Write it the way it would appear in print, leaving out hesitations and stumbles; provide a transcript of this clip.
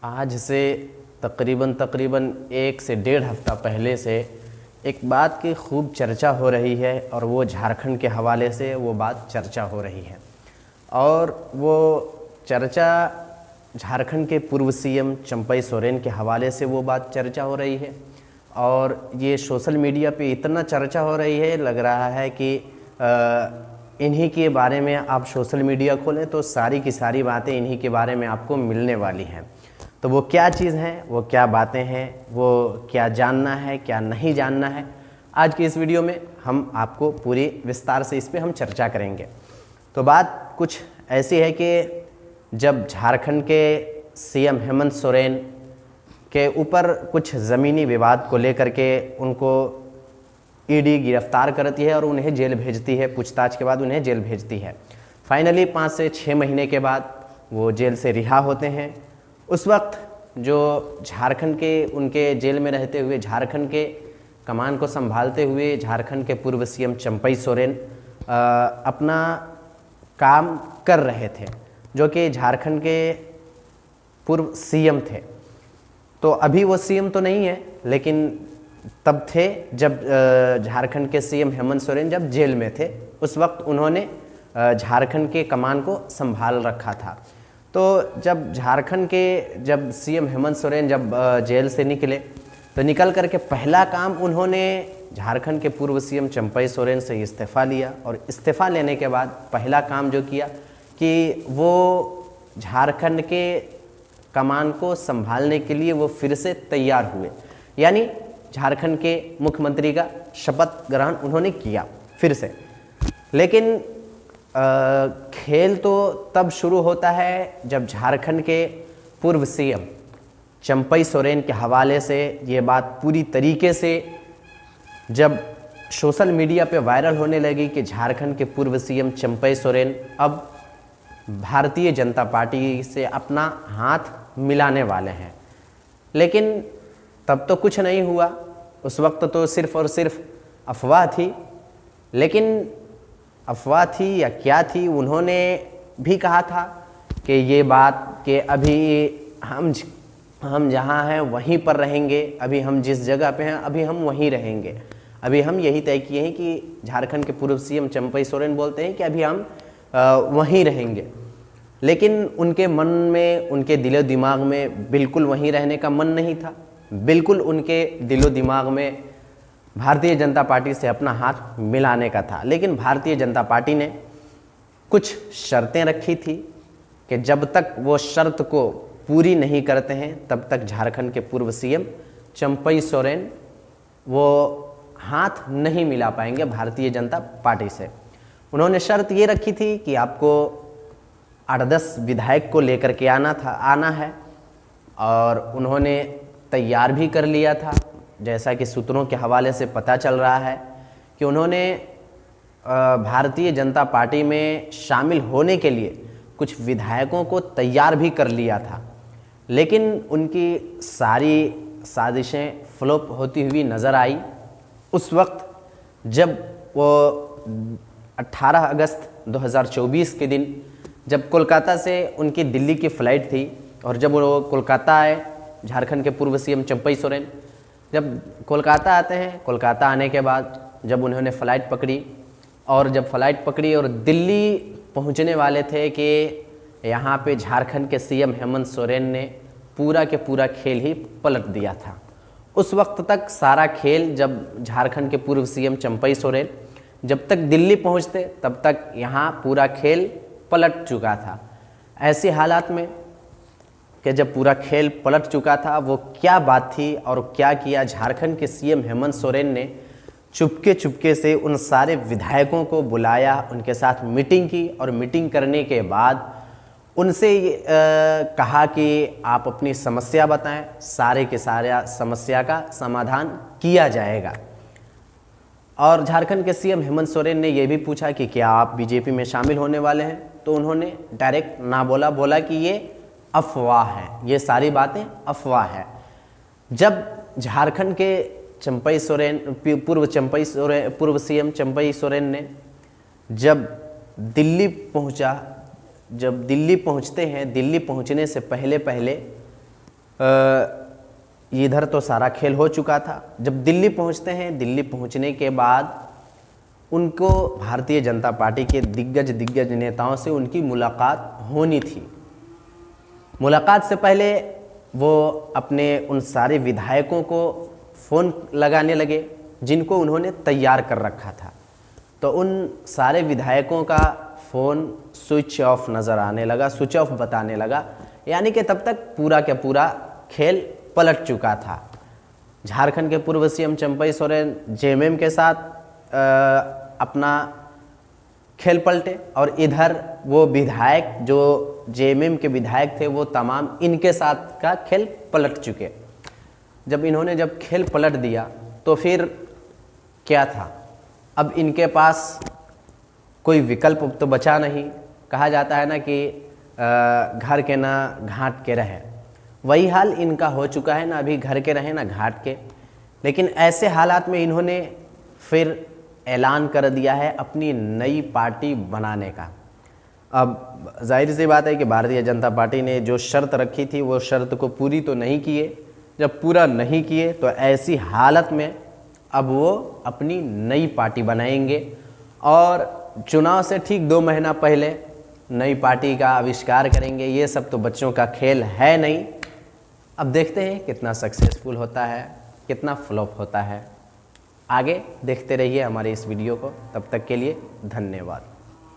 आज से तकरीबन 1 से 1.5 हफ्ता पहले से एक बात की खूब चर्चा हो रही है और वो झारखंड के हवाले से वो बात चर्चा हो रही है। और वो चर्चा झारखंड के पूर्व सीएम चंपई सोरेन के हवाले से वो बात चर्चा हो रही है। और ये सोशल मीडिया पे इतना चर्चा हो रही है, लग रहा है कि इन्हीं के बारे में आप सोशल मीडिया खोलें तो सारी की सारी बातें इन्हीं के बारे में आपको मिलने वाली हैं। तो वो क्या चीज़ हैं, वो क्या बातें हैं, वो क्या जानना है, क्या नहीं जानना है, आज की इस वीडियो में हम आपको पूरी विस्तार से इस पे हम चर्चा करेंगे। तो बात कुछ ऐसी है कि जब झारखंड के सीएम हेमंत सोरेन के ऊपर कुछ ज़मीनी विवाद को लेकर के उनको ईडी गिरफ्तार करती है और उन्हें जेल भेजती है, पूछताछ के बाद उन्हें जेल भेजती है। फाइनली 5 से 6 महीने के बाद वो जेल से रिहा होते हैं। उस वक्त जो झारखंड के उनके जेल में रहते हुए झारखंड के कमान को संभालते हुए झारखंड के पूर्व सीएम चंपई सोरेन अपना काम कर रहे थे, जो कि झारखंड के पूर्व सीएम थे। तो अभी वो सीएम तो नहीं है, लेकिन तब थे जब झारखंड के सीएम हेमंत सोरेन जब जेल में थे, उस वक्त उन्होंने झारखंड के कमान को संभाल रखा था। तो जब सीएम हेमंत सोरेन जब जेल से निकले तो निकल करके पहला काम उन्होंने झारखंड के पूर्व सीएम चंपई सोरेन से इस्तीफ़ा लिया। और इस्तीफ़ा लेने के बाद पहला काम जो किया कि वो झारखंड के कमान को संभालने के लिए वो फिर से तैयार हुए, यानी झारखंड के मुख्यमंत्री का शपथ ग्रहण उन्होंने किया फिर से। लेकिन खेल तो तब शुरू होता है जब झारखंड के पूर्व सीएम चंपई सोरेन के हवाले से ये बात पूरी तरीके से जब सोशल मीडिया पे वायरल होने लगी कि झारखंड के पूर्व सीएम चंपई सोरेन अब भारतीय जनता पार्टी से अपना हाथ मिलाने वाले हैं। लेकिन तब तो कुछ नहीं हुआ, उस वक्त तो सिर्फ और सिर्फ अफवाह थी। लेकिन अफवाह थी या क्या थी, उन्होंने भी कहा था कि ये बात कि अभी हम जहाँ हैं वहीं पर रहेंगे, अभी हम जिस जगह पे हैं अभी हम वहीं रहेंगे। अभी हम यही तय किए हैं कि झारखंड के पूर्व सीएम चंपई सोरेन बोलते हैं कि अभी हम वहीं रहेंगे। लेकिन उनके मन में, उनके दिलो दिमाग में बिल्कुल वहीं रहने का मन नहीं था। बिल्कुल उनके दिलो दिमाग में भारतीय जनता पार्टी से अपना हाथ मिलाने का था। लेकिन भारतीय जनता पार्टी ने कुछ शर्तें रखी थी कि जब तक वो शर्त को पूरी नहीं करते हैं तब तक झारखंड के पूर्व सीएम चंपई सोरेन वो हाथ नहीं मिला पाएंगे भारतीय जनता पार्टी से। उन्होंने शर्त ये रखी थी कि आपको 8-10 विधायक को लेकर के आना है। और उन्होंने तैयार भी कर लिया था, जैसा कि सूत्रों के हवाले से पता चल रहा है कि उन्होंने भारतीय जनता पार्टी में शामिल होने के लिए कुछ विधायकों को तैयार भी कर लिया था। लेकिन उनकी सारी साजिशें फ्लॉप होती हुई नज़र आई उस वक्त जब वो 18 अगस्त 2024 के दिन जब कोलकाता से उनकी दिल्ली की फ़्लाइट थी। और जब वो कोलकाता आए, झारखंड के पूर्व सीएम चंपई सोरेन जब कोलकाता आते हैं, कोलकाता आने के बाद जब उन्होंने फ़्लाइट पकड़ी और जब फ़्लाइट पकड़ी और दिल्ली पहुंचने वाले थे कि यहाँ पे झारखंड के सीएम हेमंत सोरेन ने पूरा के पूरा खेल ही पलट दिया था। उस वक्त तक सारा खेल, जब झारखंड के पूर्व सीएम चंपई सोरेन जब तक दिल्ली पहुँचते तब तक यहाँ पूरा खेल पलट चुका था। ऐसे हालात में कि जब पूरा खेल पलट चुका था, वो क्या बात थी और क्या किया झारखंड के सीएम हेमंत सोरेन ने चुपके से उन सारे विधायकों को बुलाया, उनके साथ मीटिंग की और मीटिंग करने के बाद उनसे कहा कि आप अपनी समस्या बताएं, सारे के सारा समस्या का समाधान किया जाएगा। और झारखंड के सीएम हेमंत सोरेन ने यह भी पूछा कि क्या आप बीजेपी में शामिल होने वाले हैं, तो उन्होंने डायरेक्ट ना बोला कि ये अफवाह है, ये सारी बातें अफवाह है। जब झारखंड के चंपई सोरेन पूर्व सीएम चंपई सोरेन ने जब दिल्ली पहुंचा, जब दिल्ली पहुंचते हैं, दिल्ली पहुंचने से पहले इधर तो सारा खेल हो चुका था। जब दिल्ली पहुंचते हैं, दिल्ली पहुंचने के बाद उनको भारतीय जनता पार्टी के दिग्गज नेताओं से उनकी मुलाकात होनी थी। मुलाकात से पहले वो अपने उन सारे विधायकों को फ़ोन लगाने लगे जिनको उन्होंने तैयार कर रखा था। तो उन सारे विधायकों का फ़ोन स्विच ऑफ नज़र आने लगा, स्विच ऑफ बताने लगा, यानी कि तब तक पूरा का पूरा खेल पलट चुका था। झारखंड के पूर्व सीएम चंपई सोरेन जेएमएम के साथ अपना खेल पलटे और इधर वो विधायक जो जेएमएम के विधायक थे वो तमाम इनके साथ का खेल पलट चुके। जब खेल पलट दिया तो फिर क्या था, अब इनके पास कोई विकल्प तो बचा नहीं। कहा जाता है ना कि घर के ना घाट के रहे, वही हाल इनका हो चुका है, ना अभी घर के रहे ना घाट के। लेकिन ऐसे हालात में इन्होंने फिर ऐलान कर दिया है अपनी नई पार्टी बनाने का। अब जाहिर सी बात है कि भारतीय जनता पार्टी ने जो शर्त रखी थी वो शर्त को पूरी तो नहीं किए। जब पूरा नहीं किए तो ऐसी हालत में अब वो अपनी नई पार्टी बनाएंगे और चुनाव से ठीक 2 महीना पहले नई पार्टी का आविष्कार करेंगे। ये सब तो बच्चों का खेल है नहीं। अब देखते हैं कितना सक्सेसफुल होता है, कितना फ्लॉप होता है। आगे देखते रहिए हमारे इस वीडियो को। तब तक के लिए धन्यवाद।